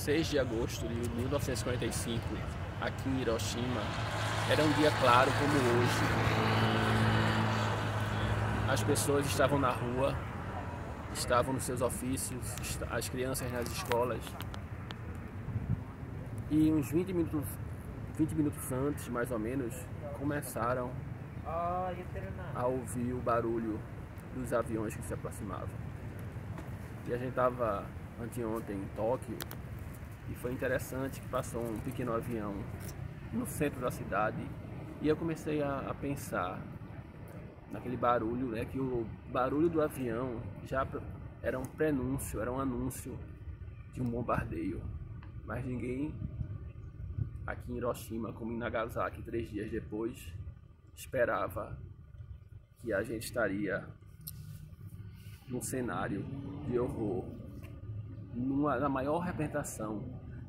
6 de agosto de 1945, aqui em Hiroshima, era um dia claro como hoje. As pessoas estavam na rua, estavam nos seus ofícios, as crianças nas escolas. E uns 20 minutos antes, mais ou menos, começaram a ouvir o barulho dos aviões que se aproximavam. E a gente estava anteontem em Tóquio e foi interessante que passou um pequeno avião no centro da cidade e eu comecei a pensar naquele barulho, né, que o barulho do avião já era um prenúncio, era um anúncio de um bombardeio. Mas ninguém aqui em Hiroshima, como em Nagasaki 3 dias depois, esperava que a gente estaria num cenário de horror, na maior representação,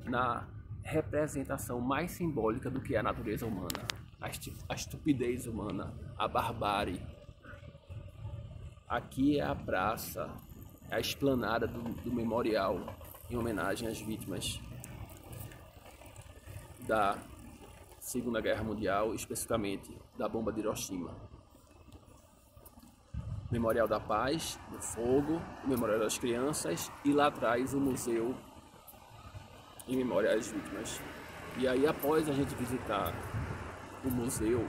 na representação mais simbólica do que é a natureza humana, a estupidez humana, a barbárie. Aqui é a praça, a esplanada do memorial em homenagem às vítimas da Segunda Guerra Mundial, especificamente da bomba de Hiroshima. Memorial da Paz, do Fogo, o Memorial das Crianças e lá atrás o museu em memória às vítimas. E aí, após a gente visitar o museu,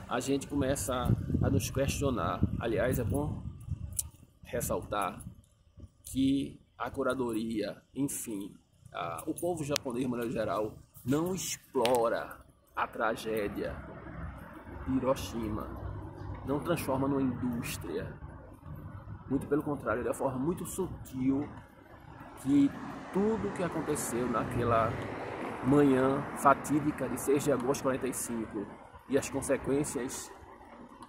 a gente começa a nos questionar. Aliás, é bom ressaltar que a curadoria, enfim, o povo japonês, de maneira geral, não explora a tragédia de Hiroshima, não transforma numa indústria. Muito pelo contrário, de forma muito sutil, que tudo o que aconteceu naquela manhã fatídica de 6 de agosto de 45 e as consequências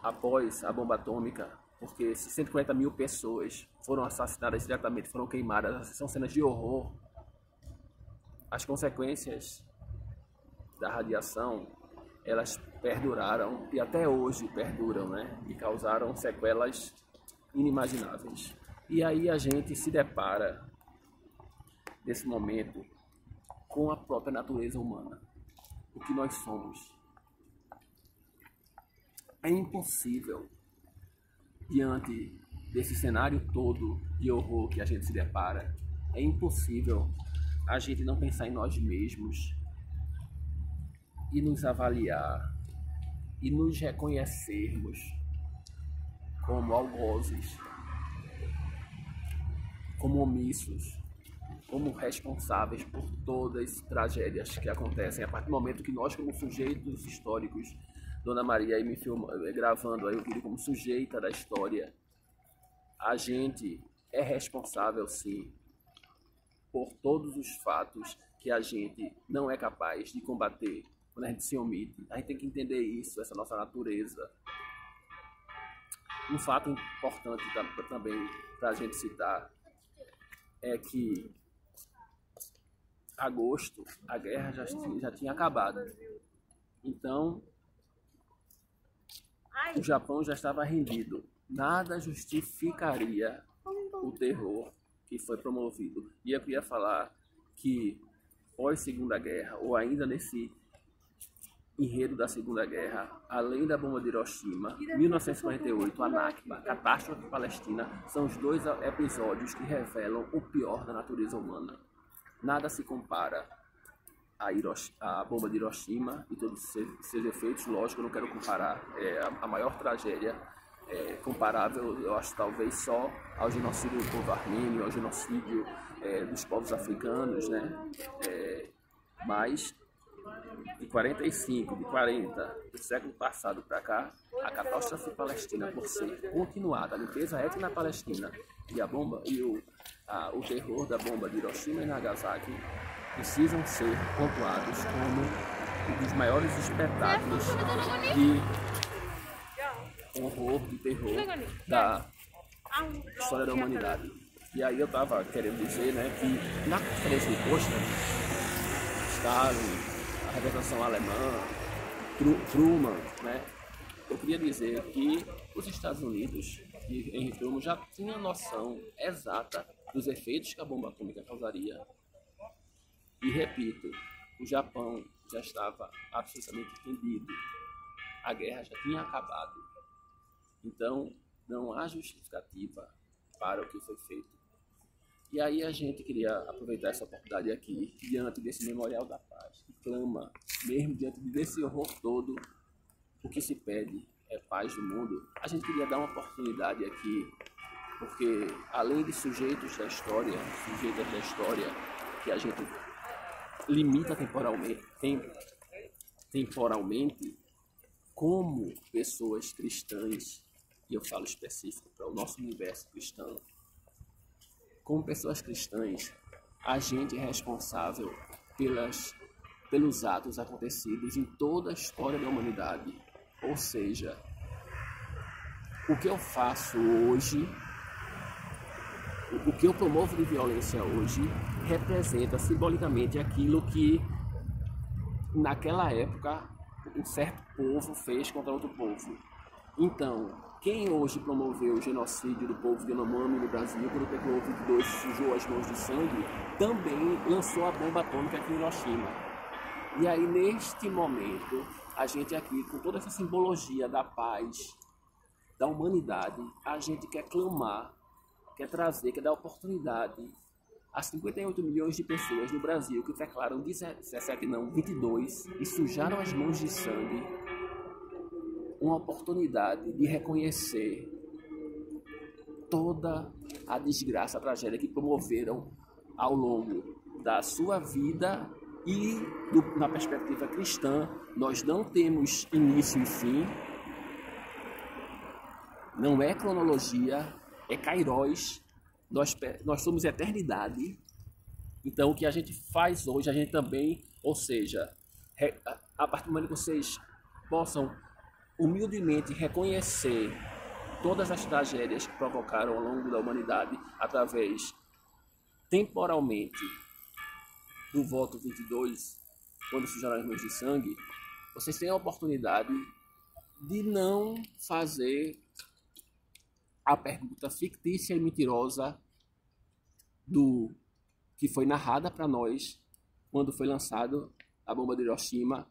após a bomba atômica, porque 140 mil pessoas foram assassinadas diretamente, foram queimadas, são cenas de horror. As consequências da radiação, elas perduraram e até hoje perduram, né? E causaram sequelas inimagináveis. E aí a gente se depara, nesse momento, com a própria natureza humana, o que nós somos. É impossível, diante desse cenário todo de horror que a gente se depara, é impossível a gente não pensar em nós mesmos e nos avaliar e nos reconhecermos como algozes, como omissos, como responsáveis por todas as tragédias que acontecem. A partir do momento que nós, como sujeitos históricos, Dona Maria aí me gravando aí o vídeo como sujeita da história, a gente é responsável sim por todos os fatos que a gente não é capaz de combater quando a gente se omite. A gente tem que entender isso, essa nossa natureza. Um fato importante também para a gente citar é que agosto, a guerra já tinha acabado. Então, o Japão já estava rendido. Nada justificaria o terror que foi promovido. E eu queria falar que pós-Segunda Guerra, ou ainda nesse enredo da Segunda Guerra, além da bomba de Hiroshima, 1948, a Nakba, Catástrofe Palestina, são os dois episódios que revelam o pior da natureza humana. Nada se compara à bomba de Hiroshima e todos os seus efeitos. Lógico, eu não quero comparar a maior tragédia comparável, eu acho, talvez só ao genocídio do povo armênio, ao genocídio dos povos africanos, né? Mas de 45, de 40, do século passado para cá, a catástrofe palestina, por ser continuada, a limpeza étnica na Palestina e a bomba e o terror da bomba de Hiroshima e Nagasaki precisam ser pontuados como um dos maiores espetáculos de horror, de terror da história da humanidade. E aí eu estava querendo dizer, né, que na conferência de Potsdam, Stalin, a representação alemã, Truman, né? Eu queria dizer que os Estados Unidos e Henry Truman já tinham noção exata dos efeitos que a bomba atômica causaria. E repito, o Japão já estava absolutamente rendido. A guerra já tinha acabado. Então, não há justificativa para o que foi feito. E aí a gente queria aproveitar essa oportunidade aqui, diante desse Memorial da Paz, que clama, mesmo diante desse horror todo, o que se pede é paz no mundo. A gente queria dar uma oportunidade aqui, porque além de sujeitas da história, que a gente limita temporalmente, como pessoas cristãs, e eu falo específico para o nosso universo cristão, como pessoas cristãs, a gente é responsável pelos atos acontecidos em toda a história da humanidade. Ou seja, o que eu faço hoje, o que eu promovo de violência hoje, representa simbolicamente aquilo que naquela época um certo povo fez contra outro povo. Então, quem hoje promoveu o genocídio do povo de Yanomami no Brasil, quando o Petrol 22 sujou as mãos de sangue, também lançou a bomba atômica aqui em Hiroshima. E aí, neste momento, a gente aqui, com toda essa simbologia da paz, da humanidade, a gente quer clamar, quer trazer, quer dar oportunidade a 58 milhões de pessoas no Brasil que declaram 22 e sujaram as mãos de sangue, uma oportunidade de reconhecer toda a desgraça, a tragédia que promoveram ao longo da sua vida e na perspectiva cristã. Nós não temos início e fim, não é cronologia, é kairos, nós somos eternidade. Então o que a gente faz hoje, a gente também, ou seja, a partir do momento que vocês possam humildemente reconhecer todas as tragédias que provocaram ao longo da humanidade através, temporalmente, do voto 22, quando sujaram as mãos de sangue, vocês têm a oportunidade de não fazer a pergunta fictícia e mentirosa do que foi narrada para nós quando foi lançado a bomba de Hiroshima.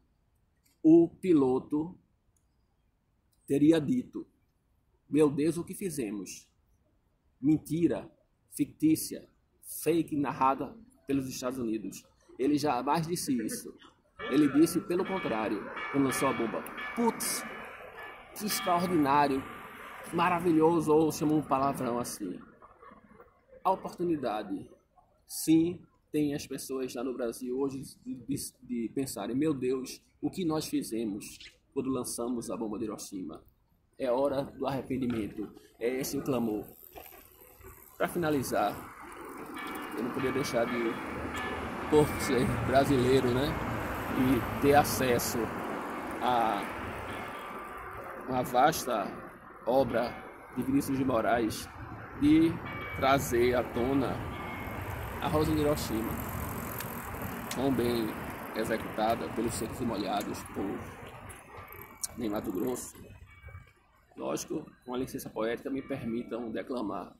O piloto teria dito: meu Deus, o que fizemos? Mentira, fictícia, fake, narrada pelos Estados Unidos. Ele jamais disse isso. Ele disse pelo contrário, quando lançou a bomba: putz, que extraordinário, maravilhoso, ou chamou um palavrão assim. A oportunidade, sim, tem as pessoas lá no Brasil hoje de pensarem: meu Deus, o que nós fizemos quando lançamos a bomba de Hiroshima? É hora do arrependimento. É esse o clamor. Para finalizar, eu não podia deixar de, por ser brasileiro, né, e ter acesso a uma vasta obra de Vinícius de Moraes, de trazer à tona a Rosa de Hiroshima, tão bem executada pelos Secos e Molhados, em Mato Grosso. Lógico, com a licença poética, me permitam declamar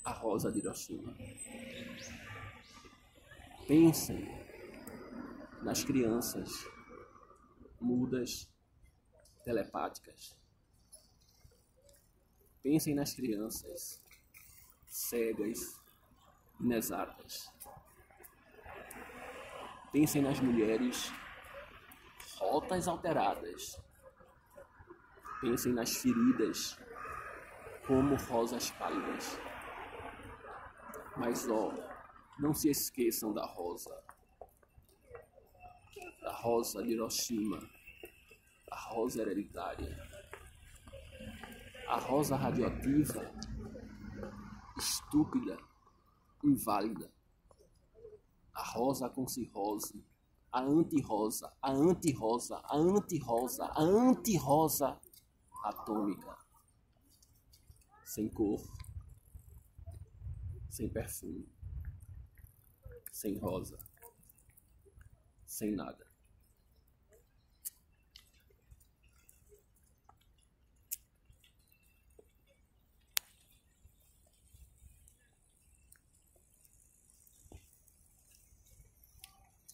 a Rosa de Hiroshima. Pensem nas crianças mudas, telepáticas. Pensem nas crianças cegas, inexatas. Pensem nas mulheres rotas, alteradas. Pensem nas feridas como rosas pálidas. Mas, não se esqueçam da rosa de Hiroshima, a rosa hereditária, a rosa radioativa, estúpida, inválida, a rosa com cirrose, a anti-rosa, a anti-rosa, a anti-rosa, a anti-rosa atômica, sem cor, sem perfume, sem rosa, sem nada.